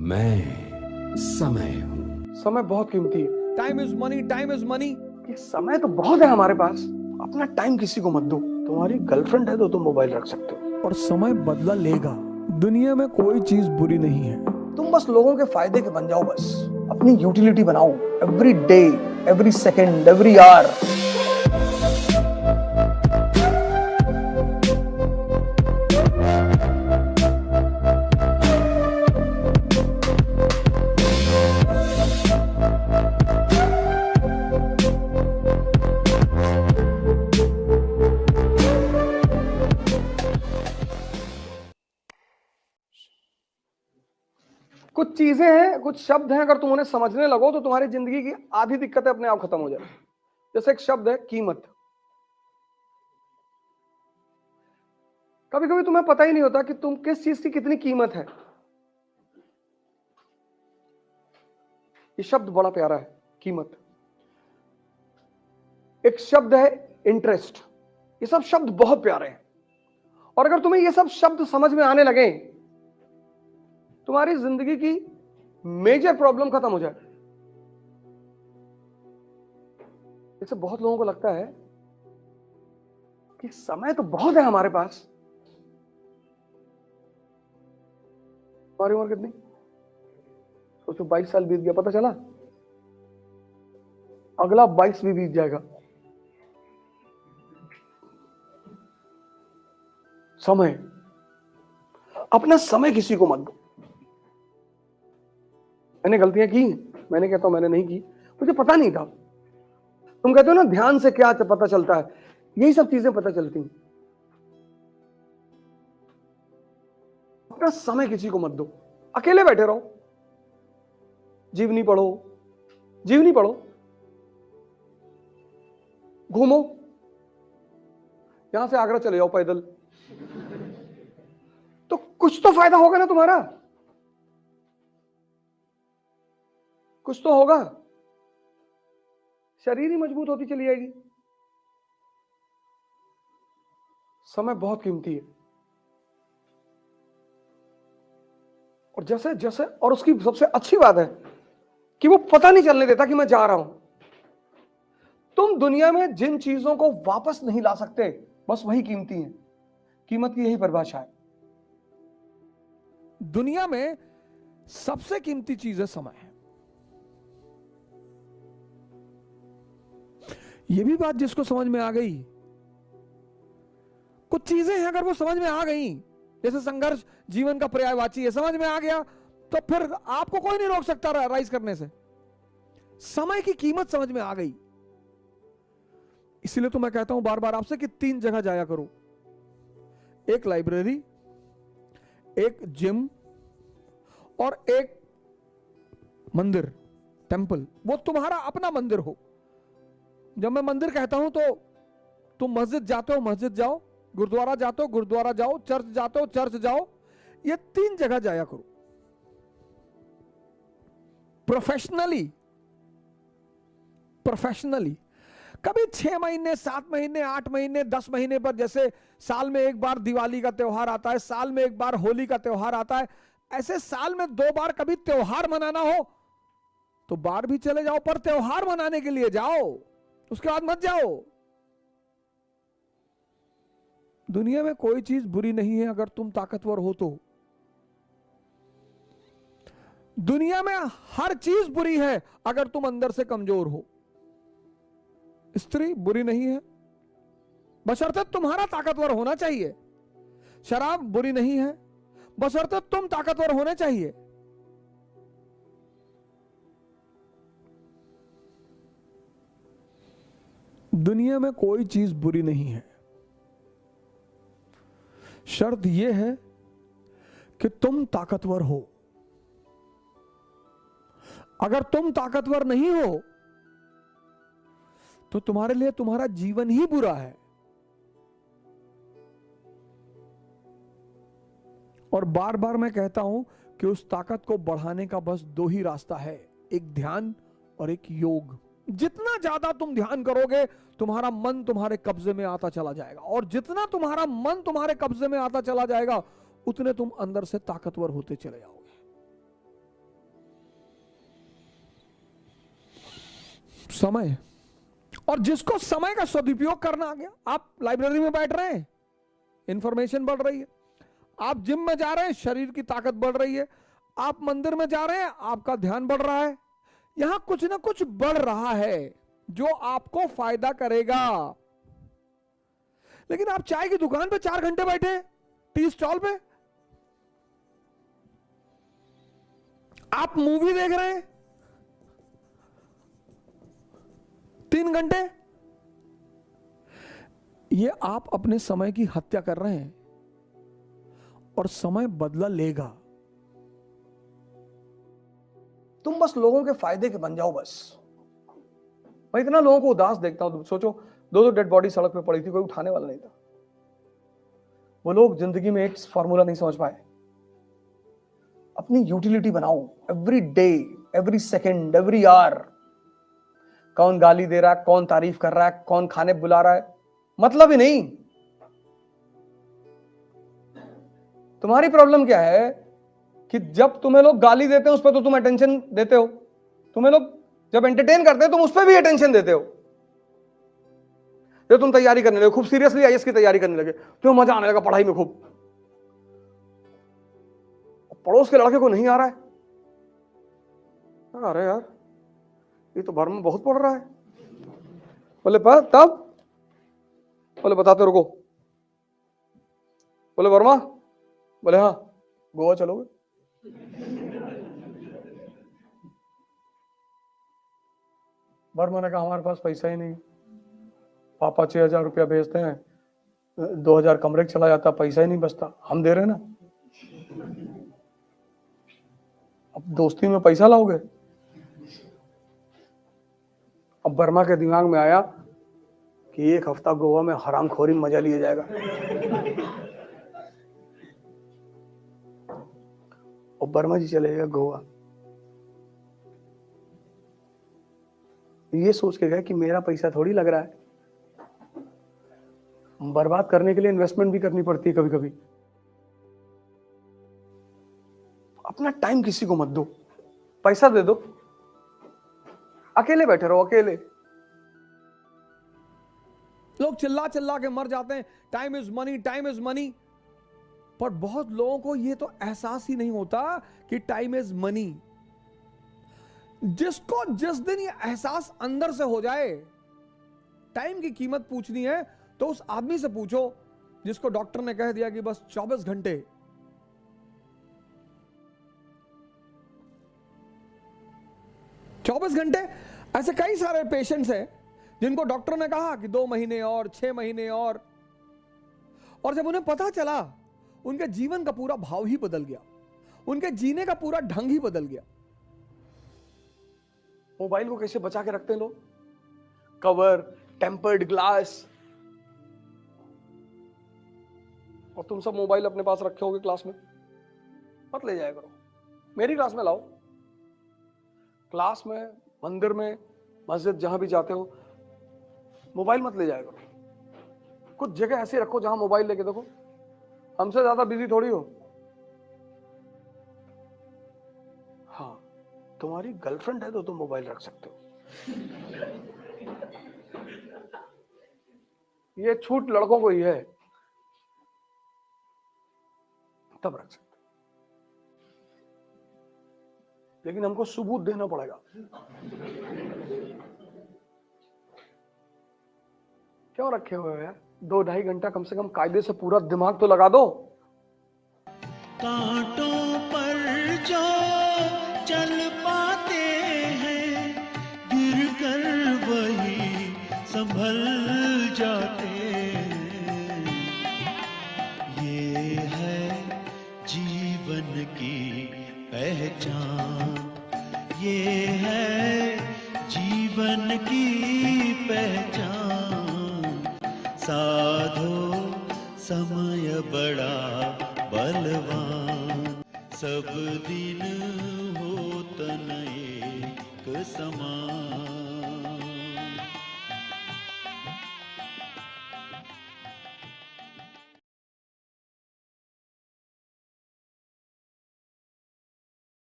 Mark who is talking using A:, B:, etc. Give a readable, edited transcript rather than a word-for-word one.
A: मैं समय हूं।
B: समय बहुत कीमती है।
C: Time is money, time is money.
B: कि समय तो बहुत है हमारे पास, अपना टाइम किसी को मत दो। तुम्हारी गर्लफ्रेंड है तो तुम मोबाइल रख सकते हो।
C: और समय बदला लेगा। दुनिया में कोई चीज बुरी नहीं है।
B: तुम बस लोगों के फायदे के बन जाओ, बस अपनी यूटिलिटी बनाओ। Every day, every second, every hour. कुछ चीजें हैं, कुछ शब्द हैं, अगर तुम उन्हें समझने लगो तो तुम्हारी जिंदगी की आधी दिक्कतें अपने आप खत्म हो जाए। जैसे एक शब्द है कीमत। कभी कभी तुम्हें पता ही नहीं होता कि तुम किस चीज की कितनी कीमत है। ये शब्द बड़ा प्यारा है, कीमत। एक शब्द है इंटरेस्ट। ये सब शब्द बहुत प्यारे हैं, और अगर तुम्हें ये सब शब्द समझ में आने लगे, तुम्हारी जिंदगी की मेजर प्रॉब्लम खत्म हो जाए। जैसे बहुत लोगों को लगता है कि समय तो बहुत है हमारे पास। तुम्हारी उम्र कितनी? सोचो, 22 साल बीत गया, पता चला अगला 22 भी बीत जाएगा। समय, अपना समय किसी को मत दो। मैंने गलतियां की, मैंने कहता हूं मैंने नहीं की, मुझे पता नहीं था। तुम कहते हो ना ध्यान से क्या पता चलता है, यही सब चीजें पता चलती हैं। अपना समय किसी को मत दो। अकेले बैठे रहो, जीवनी पढ़ो, जीवनी पढ़ो, घूमो। यहां से आगरा चले जाओ पैदल, तो कुछ तो फायदा होगा ना तुम्हारा, कुछ तो होगा। शरीर ही मजबूत होती चली जाएगी। समय बहुत कीमती है। और जैसे जैसे, और उसकी सबसे अच्छी बात है कि वो पता नहीं चलने देता कि मैं जा रहा हूं। तुम दुनिया में जिन चीजों को वापस नहीं ला सकते, बस वही कीमती है। कीमत की यही परिभाषा है।
C: दुनिया में सबसे कीमती चीज है समय। यह भी बात जिसको समझ में आ गई, कुछ चीजें हैं अगर वो समझ में आ गई, जैसे संघर्ष जीवन का पर्यायवाची है, समझ में आ गया तो फिर आपको कोई नहीं रोक सकता राइज करने से। समय की कीमत समझ में आ गई। इसीलिए तो मैं कहता हूं बार बार आपसे कि 3 जगह जाया करो। एक लाइब्रेरी, एक जिम, और एक मंदिर, टेंपल। वो तुम्हारा अपना मंदिर हो। जब मैं मंदिर कहता हूं तो तुम मस्जिद जाते हो, मस्जिद जाओ, गुरुद्वारा जाते हो, गुरुद्वारा जाओ, चर्च जाते हो, चर्च जाओ। ये 3 जगह जाया करो। प्रोफेशनली, प्रोफेशनली कभी 6 महीने, 7 महीने, 8 महीने, 10 महीने पर, जैसे साल में एक बार दिवाली का त्योहार आता है, साल में एक बार होली का त्योहार आता है, ऐसे साल में 2 बार कभी त्योहार मनाना हो तो बाहर भी चले जाओ, पर त्योहार मनाने के लिए जाओ, उसके बाद मत जाओ। दुनिया में कोई चीज बुरी नहीं है अगर तुम ताकतवर हो तो। दुनिया में हर चीज बुरी है अगर तुम अंदर से कमजोर हो। स्त्री बुरी नहीं है बशर्ते तुम्हारा ताकतवर होना चाहिए। शराब बुरी नहीं है बशर्ते तुम ताकतवर होने चाहिए। दुनिया में कोई चीज बुरी नहीं है। शर्त यह है कि तुम ताकतवर हो। अगर तुम ताकतवर नहीं हो तो तुम्हारे लिए तुम्हारा जीवन ही बुरा है। और बार बार मैं कहता हूं कि उस ताकत को बढ़ाने का बस 2 ही रास्ता है, एक ध्यान और एक योग। जितना ज्यादा तुम ध्यान करोगे, तुम्हारा मन तुम्हारे कब्जे में आता चला जाएगा, और जितना तुम्हारा मन तुम्हारे कब्जे में आता चला जाएगा, उतने तुम अंदर से ताकतवर होते चले जाओगे। समय, और जिसको समय का सदुपयोग करना आ गया, आप लाइब्रेरी में बैठ रहे हैं, इंफॉर्मेशन बढ़ रही है, आप जिम में जा रहे हैं, शरीर की ताकत बढ़ रही है, आप मंदिर में जा रहे हैं, आपका ध्यान बढ़ रहा है, यहां कुछ ना कुछ बढ़ रहा है जो आपको फायदा करेगा। लेकिन आप चाय की दुकान पे 4 घंटे बैठे, टी स्टॉल पे, आप मूवी देख रहे हैं 3 घंटे, ये आप अपने समय की हत्या कर रहे हैं, और समय बदला लेगा।
B: तुम बस लोगों के फायदे के बन जाओ बस। मैं इतना लोगों को उदास देखता हूं, सोचो 2 डेड बॉडी सड़क पे पड़ी थी, कोई उठाने वाला नहीं था। वो लोग जिंदगी में एक फॉर्मूला नहीं समझ पाए। अपनी यूटिलिटी बनाओ, every day, every second, every hour. कौन गाली दे रहा है, कौन तारीफ कर रहा है, कौन खाने बुला रहा है, मतलब ही नहीं। तुम्हारी प्रॉब्लम क्या है कि जब तुम्हें लोग गाली देते हैं उस पर तो तुम अटेंशन देते हो, तुम्हें लोग जब एंटरटेन करते हैं तुम उस पर भी अटेंशन देते हो। जब तुम तैयारी करने लगे, खूब सीरियसली आईएएस की तैयारी करने लगे, तुम्हें मजा आने लगा पढ़ाई में खूब, पड़ोस के लड़के को नहीं आ रहा है, अरे यार ये तो भर में बहुत पढ़ रहा है। बोले तब, बोले बताते रुको, बोले वर्मा, बोले हाँ गोवा चलोगे? वर्मा ने कहा हमारे पास पैसा ही नहीं, पापा 6,000 रुपया भेजते हैं, 2,000 कमरे चला जाता, पैसा ही नहीं बचता, हम दे रहे ना, अब दोस्ती में पैसा लाओगे? अब वर्मा के दिमाग में आया कि 1 हफ्ता गोवा में हरामखोरी में मजा लिया जाएगा। और वर्मा जी चले गए गोवा, ये सोच के गए कि मेरा पैसा थोड़ी लग रहा है, बर्बाद करने के लिए इन्वेस्टमेंट भी करनी पड़ती है कभी कभी। अपना टाइम किसी को मत दो, पैसा दे दो, अकेले बैठे रहो, अकेले।
C: लोग चिल्ला चिल्ला के मर जाते हैं, time is money, time is money, पर बहुत लोगों को यह तो एहसास ही नहीं होता कि टाइम इज मनी। जिसको जिस दिन ये एहसास अंदर से हो जाए, टाइम की कीमत पूछनी है तो उस आदमी से पूछो जिसको डॉक्टर ने कह दिया कि बस 24 घंटे। ऐसे कई सारे पेशेंट्स हैं जिनको डॉक्टर ने कहा कि 2 महीने और, 6 महीने और जब उन्हें पता चला उनके जीवन का पूरा भाव ही बदल गया, उनके जीने का पूरा ढंग ही बदल गया।
B: मोबाइल को कैसे बचा के रखते हैं लोग, कवर, टेम्पर्ड ग्लास, और तुम सब मोबाइल अपने पास रखे होगे क्लास में, मत ले जाया करो, मेरी क्लास में लाओ। क्लास में, मंदिर में, मस्जिद, जहां भी जाते हो मोबाइल मत ले जाया करो। कुछ जगह ऐसे रखो जहां मोबाइल लेके देखो, हमसे ज्यादा बिजी थोड़ी हो। हाँ, तुम्हारी गर्लफ्रेंड है तो तुम मोबाइल रख सकते हो, ये छूट लड़कों को ही है, तब रख सकते, लेकिन हमको सबूत देना पड़ेगा। क्यों रखे हुए हो यार, 2-2.5 घंटा कम से कम कायदे से पूरा दिमाग तो लगा दो।
A: कांटों पर जो चल पाते हैं, गिर कर वही संभल जाते हैं। ये है जीवन की पहचान, ये है जीवन की पहचान। साधो समय बड़ा बलवान, सब दिन होत न एक समान।